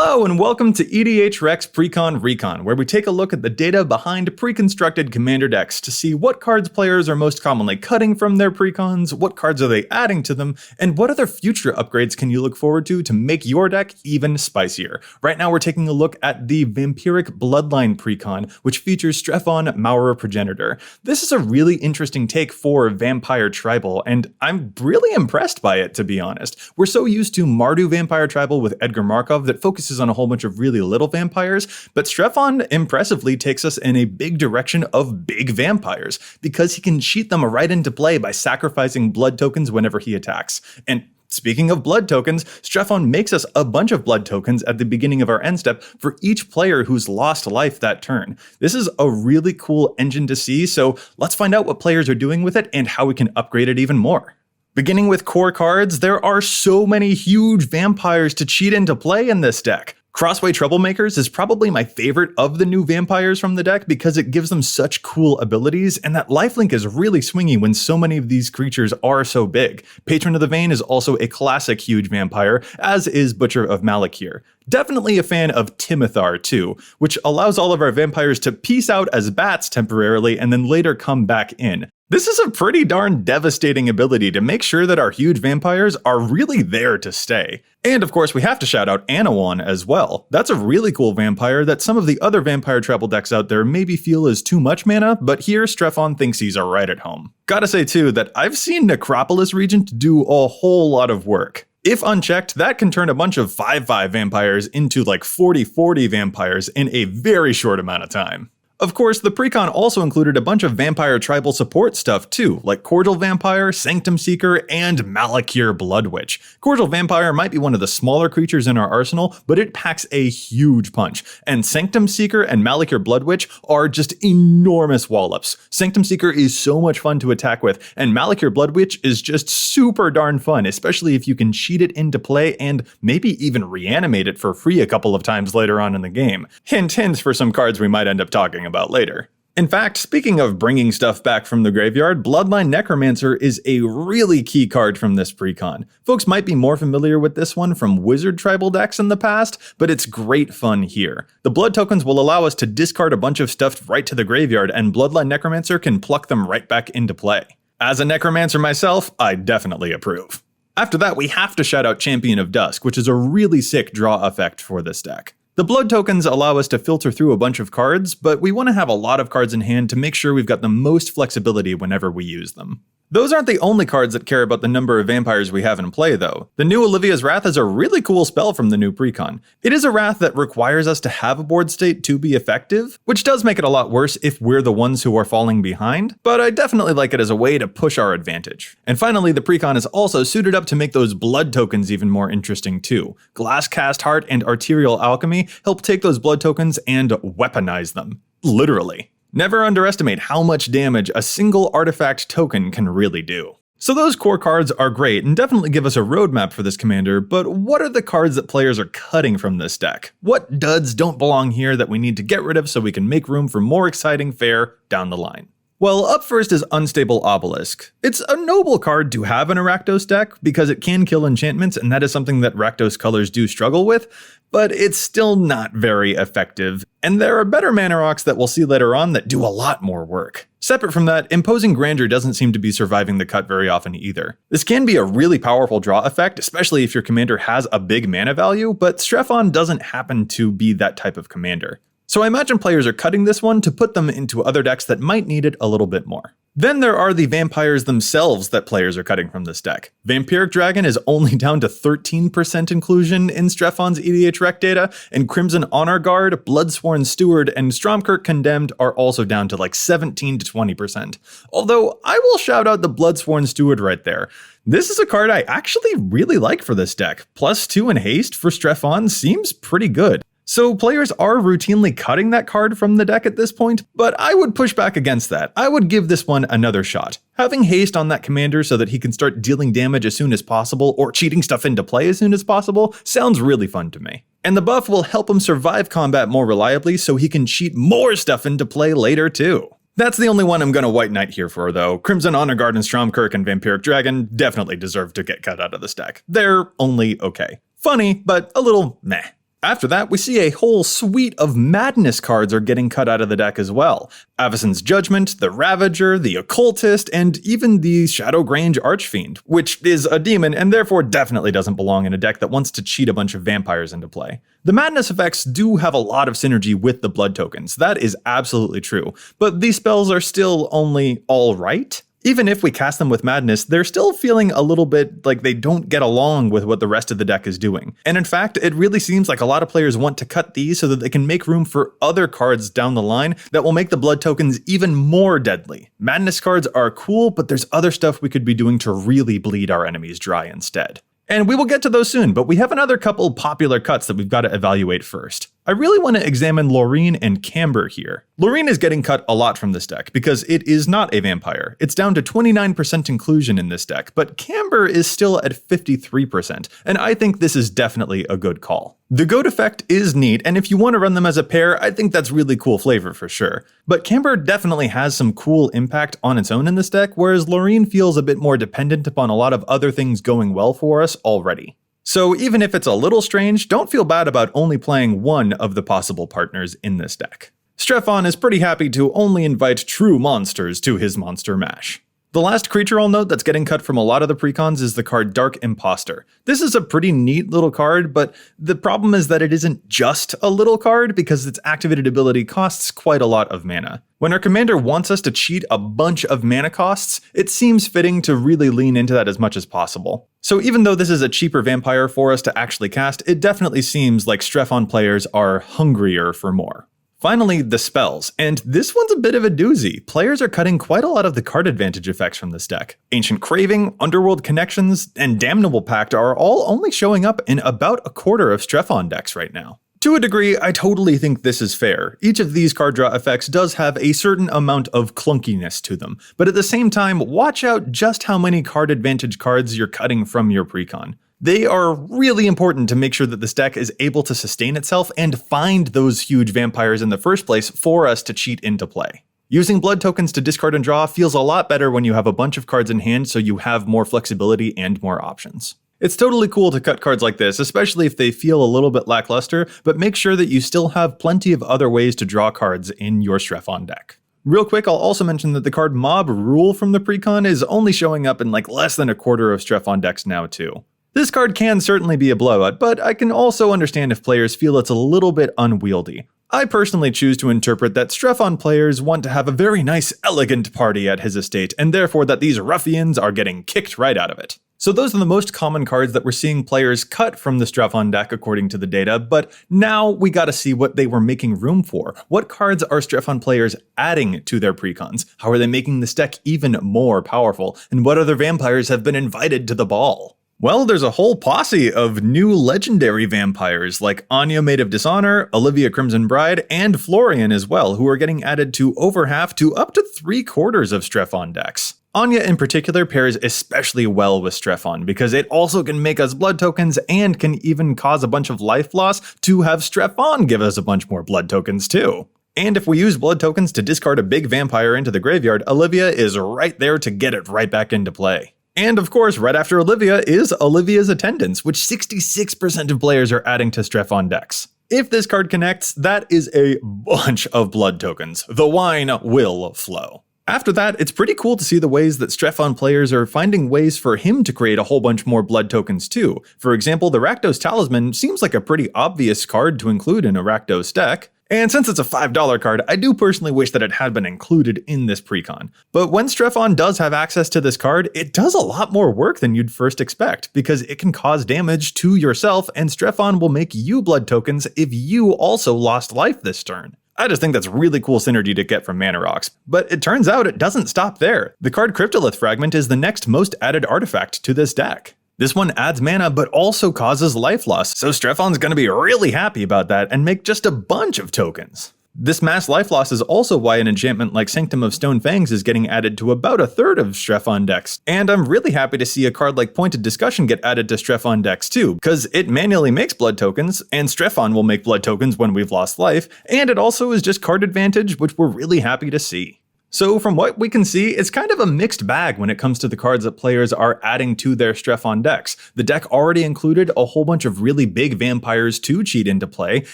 Hello and welcome to EDH Rex Precon Recon, where we take a look at the data behind pre-constructed commander decks to see what cards players are most commonly cutting from their precons, what cards are they adding to them, and what other future upgrades can you look forward to make your deck even spicier. Right now we're taking a look at the Vampiric Bloodline precon, which features Strefon Maurer Progenitor. This is a really interesting take for Vampire Tribal, and I'm really impressed by it, to be honest. We're so used to Mardu Vampire Tribal with Edgar Markov that focuses on a whole bunch of really little vampires, but Strefon impressively takes us in a big direction of big vampires, because he can cheat them right into play by sacrificing blood tokens whenever he attacks. And speaking of blood tokens, Strefon makes us a bunch of blood tokens at the beginning of our end step for each player who's lost life that turn. This is a really cool engine to see, so let's find out what players are doing with it and how we can upgrade it even more. Beginning with core cards, there are so many huge vampires to cheat into play in this deck. Crossway Troublemakers is probably my favorite of the new vampires from the deck because it gives them such cool abilities, and that lifelink is really swingy when so many of these creatures are so big. Patron of the Vein is also a classic huge vampire, as is Butcher of Malakir. Definitely a fan of Timothar too, which allows all of our vampires to peace out as bats temporarily and then later come back in. This is a pretty darn devastating ability to make sure that our huge vampires are really there to stay. And of course we have to shout out Anawan as well. That's a really cool vampire that some of the other Vampire Tribal decks out there maybe feel is too much mana, but here Strefon thinks he's right at home. Gotta say too that I've seen Necropolis Regent do a whole lot of work. If unchecked, that can turn a bunch of 5/5 vampires into like 40/40 vampires in a very short amount of time. Of course, the precon also included a bunch of Vampire Tribal support stuff too, like Cordial Vampire, Sanctum Seeker, and Malakir Blood Witch. Cordial Vampire might be one of the smaller creatures in our arsenal, but it packs a huge punch, and Sanctum Seeker and Malakir Blood Witch are just enormous wallops. Sanctum Seeker is so much fun to attack with, and Malakir Blood Witch is just super darn fun, especially if you can cheat it into play and maybe even reanimate it for free a couple of times later on in the game. Hint hint for some cards we might end up talking about later. In fact, speaking of bringing stuff back from the graveyard, Bloodline Necromancer is a really key card from this precon. Folks might be more familiar with this one from Wizard Tribal decks in the past, but it's great fun here. The blood tokens will allow us to discard a bunch of stuff right to the graveyard, and Bloodline Necromancer can pluck them right back into play. As a Necromancer myself, I definitely approve. After that, we have to shout out Champion of Dusk, which is a really sick draw effect for this deck. The blood tokens allow us to filter through a bunch of cards, but we want to have a lot of cards in hand to make sure we've got the most flexibility whenever we use them. Those aren't the only cards that care about the number of vampires we have in play though. The new Olivia's Wrath is a really cool spell from the new precon. It is a wrath that requires us to have a board state to be effective, which does make it a lot worse if we're the ones who are falling behind, but I definitely like it as a way to push our advantage. And finally, the precon is also suited up to make those blood tokens even more interesting too. Glasscast Heart and Arterial Alchemy help take those blood tokens and weaponize them. Literally. Never underestimate how much damage a single artifact token can really do. So those core cards are great and definitely give us a roadmap for this commander, but what are the cards that players are cutting from this deck? What duds don't belong here that we need to get rid of so we can make room for more exciting fare down the line? Well, up first is Unstable Obelisk. It's a noble card to have in a Rakdos deck because it can kill enchantments, and that is something that Rakdos colors do struggle with, but it's still not very effective, and there are better mana rocks that we'll see later on that do a lot more work. Separate from that, Imposing Grandeur doesn't seem to be surviving the cut very often either. This can be a really powerful draw effect, especially if your commander has a big mana value, but Strefon doesn't happen to be that type of commander. So I imagine players are cutting this one to put them into other decks that might need it a little bit more. Then there are the vampires themselves that players are cutting from this deck. Vampiric Dragon is only down to 13% inclusion in Strefon's EDH Rec data, and Crimson Honor Guard, Bloodsworn Steward, and Stromkirk Condemned are also down to like 17 to 20%. Although I will shout out the Bloodsworn Steward right there. This is a card I actually really like for this deck. +2 in haste for Strefon seems pretty good. So players are routinely cutting that card from the deck at this point, but I would push back against that. I would give this one another shot. Having haste on that commander so that he can start dealing damage as soon as possible or cheating stuff into play as soon as possible sounds really fun to me. And the buff will help him survive combat more reliably so he can cheat more stuff into play later too. That's the only one I'm gonna White Knight here for though. Crimson Honor Guard and Stromkirk and Vampiric Dragon definitely deserve to get cut out of this deck. They're only okay. Funny, but a little meh. After that, we see a whole suite of madness cards are getting cut out of the deck as well. Avacyn's Judgment, the Ravager, the Occultist, and even the Shadowgrange Archfiend, which is a demon and therefore definitely doesn't belong in a deck that wants to cheat a bunch of vampires into play. The madness effects do have a lot of synergy with the blood tokens, that is absolutely true, but these spells are still only alright. Even if we cast them with madness, they're still feeling a little bit like they don't get along with what the rest of the deck is doing. And in fact, it really seems like a lot of players want to cut these so that they can make room for other cards down the line that will make the blood tokens even more deadly. Madness cards are cool, but there's other stuff we could be doing to really bleed our enemies dry instead. And we will get to those soon, but we have another couple popular cuts that we've got to evaluate first. I really want to examine Loreen and Camber here. Loreen is getting cut a lot from this deck because it is not a vampire. It's down to 29% inclusion in this deck, but Camber is still at 53%, and I think this is definitely a good call. The goat effect is neat, and if you want to run them as a pair, I think that's really cool flavor for sure. But Camber definitely has some cool impact on its own in this deck, whereas Loreen feels a bit more dependent upon a lot of other things going well for us already. So even if it's a little strange, don't feel bad about only playing one of the possible partners in this deck. Strefon is pretty happy to only invite true monsters to his monster mash. The last creature I'll note that's getting cut from a lot of the precons is the card Dark Imposter. This is a pretty neat little card, but the problem is that it isn't just a little card because its activated ability costs quite a lot of mana. When our commander wants us to cheat a bunch of mana costs, it seems fitting to really lean into that as much as possible. So even though this is a cheaper vampire for us to actually cast, it definitely seems like Strefon players are hungrier for more. Finally, the spells, and this one's a bit of a doozy. Players are cutting quite a lot of the card advantage effects from this deck. Ancient Craving, Underworld Connections, and Damnable Pact are all only showing up in about a quarter of Strefon decks right now. To a degree, I totally think this is fair. Each of these card draw effects does have a certain amount of clunkiness to them, but at the same time, watch out just how many card advantage cards you're cutting from your precon. They are really important to make sure that this deck is able to sustain itself and find those huge vampires in the first place for us to cheat into play. Using blood tokens to discard and draw feels a lot better when you have a bunch of cards in hand so you have more flexibility and more options. It's totally cool to cut cards like this, especially if they feel a little bit lackluster, but make sure that you still have plenty of other ways to draw cards in your Strefon deck. Real quick, I'll also mention that the card Mob Rule from the precon is only showing up in like less than a quarter of Strefon decks now too. This card can certainly be a blowout, but I can also understand if players feel it's a little bit unwieldy. I personally choose to interpret that Strefon players want to have a very nice, elegant party at his estate, and therefore that these ruffians are getting kicked right out of it. So those are the most common cards that we're seeing players cut from the Strefon deck according to the data, but now we gotta see what they were making room for. What cards are Strefon players adding to their precons? How are they making this deck even more powerful? And what other vampires have been invited to the ball? Well, there's a whole posse of new legendary vampires like Anya Maid of Dishonor, Olivia Crimson Bride, and Florian as well, who are getting added to over half to up to 3/4 of Strefon decks. Anya in particular pairs especially well with Strefon because it also can make us blood tokens and can even cause a bunch of life loss to have Strefon give us a bunch more blood tokens too. And if we use blood tokens to discard a big vampire into the graveyard, Olivia is right there to get it right back into play. And of course, right after Olivia is Olivia's Attendants, which 66% of players are adding to Strefon decks. If this card connects, that is a bunch of blood tokens. The wine will flow. After that, it's pretty cool to see the ways that Strefon players are finding ways for him to create a whole bunch more blood tokens too. For example, the Rakdos Talisman seems like a pretty obvious card to include in a Rakdos deck. And since it's a $5 card, I do personally wish that it had been included in this precon. But when Strefon does have access to this card, it does a lot more work than you'd first expect, because it can cause damage to yourself, and Strefon will make you blood tokens if you also lost life this turn. I just think that's really cool synergy to get from Mana Rocks. But it turns out it doesn't stop there. The card Cryptolith Fragment is the next most added artifact to this deck. This one adds mana, but also causes life loss, so Strefon's gonna be really happy about that and make just a bunch of tokens. This mass life loss is also why an enchantment like Sanctum of Stone Fangs is getting added to about a third of Strefon decks. And I'm really happy to see a card like Pointed Discussion get added to Strefon decks too, because it manually makes blood tokens, and Strefon will make blood tokens when we've lost life, and it also is just card advantage, which we're really happy to see. So from what we can see, it's kind of a mixed bag when it comes to the cards that players are adding to their Strephon decks. The deck already included a whole bunch of really big vampires to cheat into play,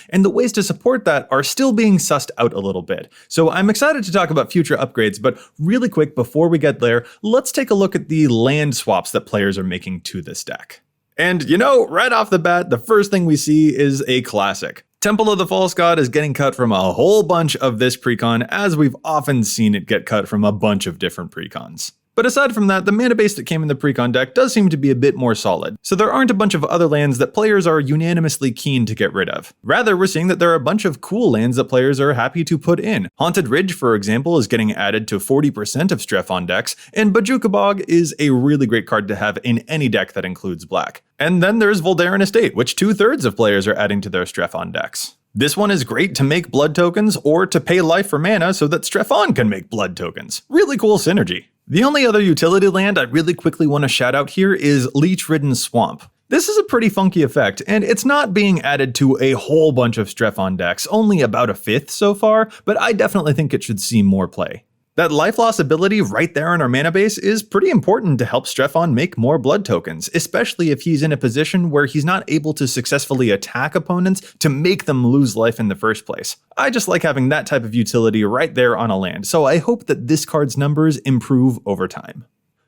and the ways to support that are still being sussed out a little bit. So I'm excited to talk about future upgrades, but really quick before we get there, let's take a look at the land swaps that players are making to this deck. And right off the bat, the first thing we see is a classic. Temple of the False God is getting cut from a whole bunch of this precon, as we've often seen it get cut from a bunch of different precons. But aside from that, the mana base that came in the precon deck does seem to be a bit more solid, so there aren't a bunch of other lands that players are unanimously keen to get rid of. Rather, we're seeing that there are a bunch of cool lands that players are happy to put in. Haunted Ridge, for example, is getting added to 40% of Strephon decks, and Bojuka Bog is a really great card to have in any deck that includes black. And then there's Voldaren Estate, which 2/3 of players are adding to their Strephon decks. This one is great to make blood tokens or to pay life for mana so that Strephon can make blood tokens. Really cool synergy. The only other utility land I really quickly want to shout out here is Leech-Ridden Swamp. This is a pretty funky effect, and it's not being added to a whole bunch of Strephon decks, only about a fifth so far, but I definitely think it should see more play. That life loss ability right there in our mana base is pretty important to help Strephon make more blood tokens, especially if he's in a position where he's not able to successfully attack opponents to make them lose life in the first place. I just like having that type of utility right there on a land, so I hope that this card's numbers improve over time.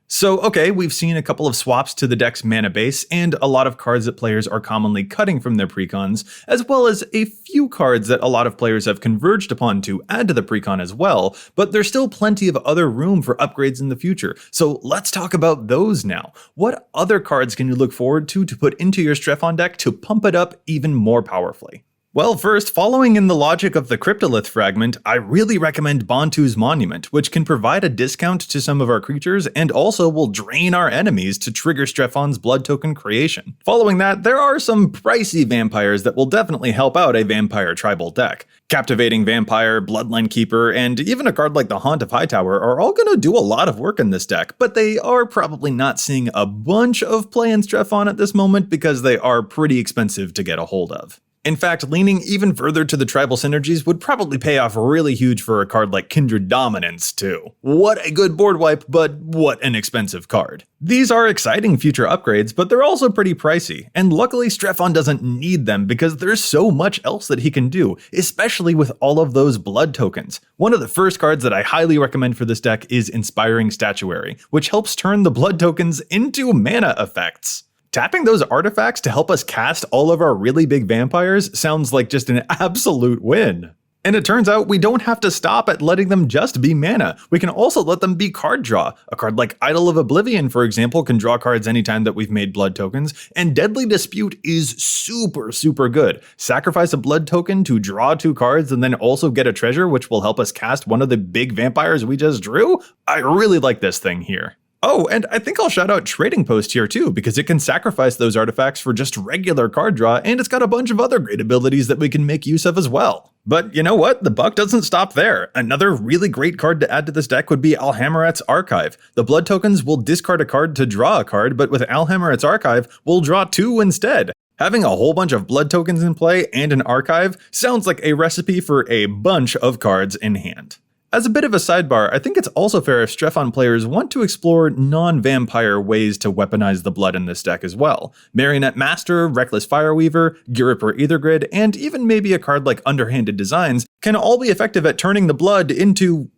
So okay, we've seen a couple of swaps to the deck's mana base, and a lot of cards that players are commonly cutting from their precons, as well as a few cards that a lot of players have converged upon to add to the precon as well, but there's still plenty of other room for upgrades in the future. So let's talk about those now. What other cards can you look forward to put into your Strephon deck to pump it up even more powerfully? Well, first, following in the logic of the Cryptolith fragment, I really recommend Bontu's Monument, which can provide a discount to some of our creatures and also will drain our enemies to trigger Strephon's blood token creation. Following that, there are some pricey vampires that will definitely help out a vampire tribal deck. Captivating Vampire, Bloodline Keeper, and even a card like the Haunt of Hightower are all going to do a lot of work in this deck, but they are probably not seeing a bunch of play in Strephon at this moment because they are pretty expensive to get a hold of. In fact, leaning even further to the tribal synergies would probably pay off really huge for a card like Kindred Dominance too. What a good board wipe, but what an expensive card. These are exciting future upgrades, but they're also pretty pricey, and luckily Strephon doesn't need them because there's so much else that he can do, especially with all of those blood tokens. One of the first cards that I highly recommend for this deck is Inspiring Statuary, which helps turn the blood tokens into mana effects. Tapping those artifacts to help us cast all of our really big vampires sounds like just an absolute win. And it turns out we don't have to stop at letting them just be mana. We can also let them be card draw. A card like Idol of Oblivion, for example, can draw cards anytime that we've made blood tokens, and Deadly Dispute is super good. Sacrifice a blood token to draw 2 cards and then also get a treasure, which will help us cast one of the big vampires we just drew. I really like this thing here. Oh, and I think I'll shout out Trading Post here too, because it can sacrifice those artifacts for just regular card draw, and it's got a bunch of other great abilities that we can make use of as well. But you know what? The buck doesn't stop there. Another really great card to add to this deck would be Alhammarret's Archive. The blood tokens will discard a card to draw a card, but with Alhammarret's Archive, we'll draw 2 instead. Having a whole bunch of blood tokens in play and an archive sounds like a recipe for a bunch of cards in hand. As a bit of a sidebar, I think it's also fair if Strephon players want to explore non-vampire ways to weaponize the blood in this deck as well. Marionette Master, Reckless Fireweaver, Giripur Aethergrid, and even maybe a card like Underhanded Designs can all be effective at turning the blood into,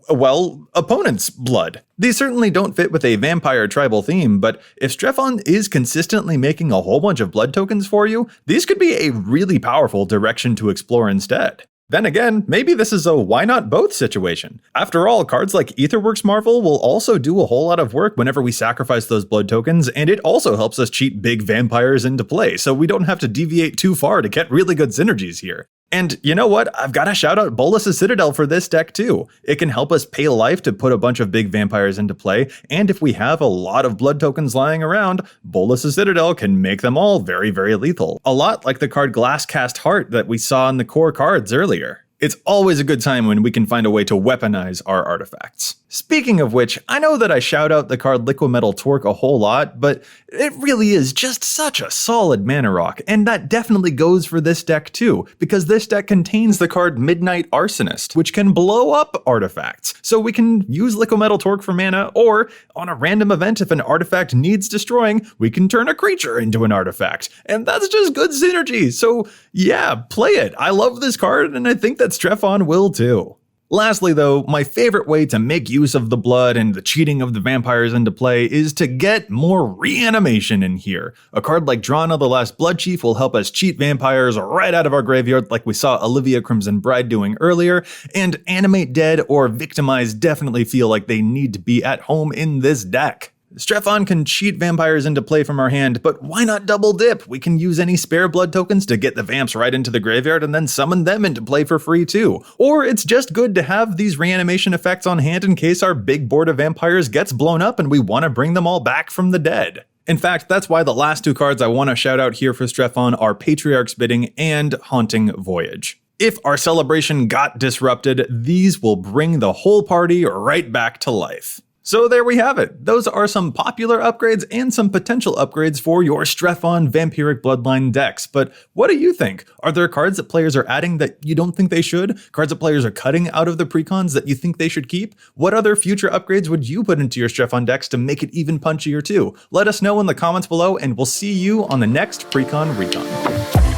well, opponent's blood. These certainly don't fit with a vampire tribal theme, but if Strephon is consistently making a whole bunch of blood tokens for you, these could be a really powerful direction to explore instead. Then again, maybe this is a why not both situation. After all, cards like Aetherworks Marvel will also do a whole lot of work whenever we sacrifice those blood tokens, and it also helps us cheat big vampires into play, so we don't have to deviate too far to get really good synergies here. And you know what? I've got to shout out Bolas' Citadel for this deck too. It can help us pay life to put a bunch of big vampires into play, and if we have a lot of blood tokens lying around, Bolas' Citadel can make them all very lethal. A lot like the card Glasscast Heart that we saw in the core cards earlier. It's always a good time when we can find a way to weaponize our artifacts. Speaking of which, I know that I shout out the card Liquid Metal Torque a whole lot, but it really is just such a solid mana rock, and that definitely goes for this deck too, because this deck contains the card Midnight Arsonist, which can blow up artifacts. So we can use Liquid Metal Torque for mana, or on a random event if an artifact needs destroying, we can turn a creature into an artifact, and that's just good synergy. So yeah, play it. I love this card, and I think that Strefon will too. Lastly though, my favorite way to make use of the blood and the cheating of the vampires into play is to get more reanimation in here. A card like Drana the Last Blood Chief will help us cheat vampires right out of our graveyard like we saw Olivia Crimson Bride doing earlier, and Animate Dead or Victimize definitely feel like they need to be at home in this deck. Strefon can cheat vampires into play from our hand, but why not double dip? We can use any spare blood tokens to get the vamps right into the graveyard and then summon them into play for free too. Or it's just good to have these reanimation effects on hand in case our big board of vampires gets blown up and we want to bring them all back from the dead. In fact, that's why the last two cards I want to shout out here for Strefon are Patriarch's Bidding and Haunting Voyage. If our celebration got disrupted, these will bring the whole party right back to life. So there we have it. Those are some popular upgrades and some potential upgrades for your Strefon Vampiric Bloodline decks. But what do you think? Are there cards that players are adding that you don't think they should? Cards that players are cutting out of the precons that you think they should keep? What other future upgrades would you put into your Strefon decks to make it even punchier too? Let us know in the comments below, and we'll see you on the next Precon Recon.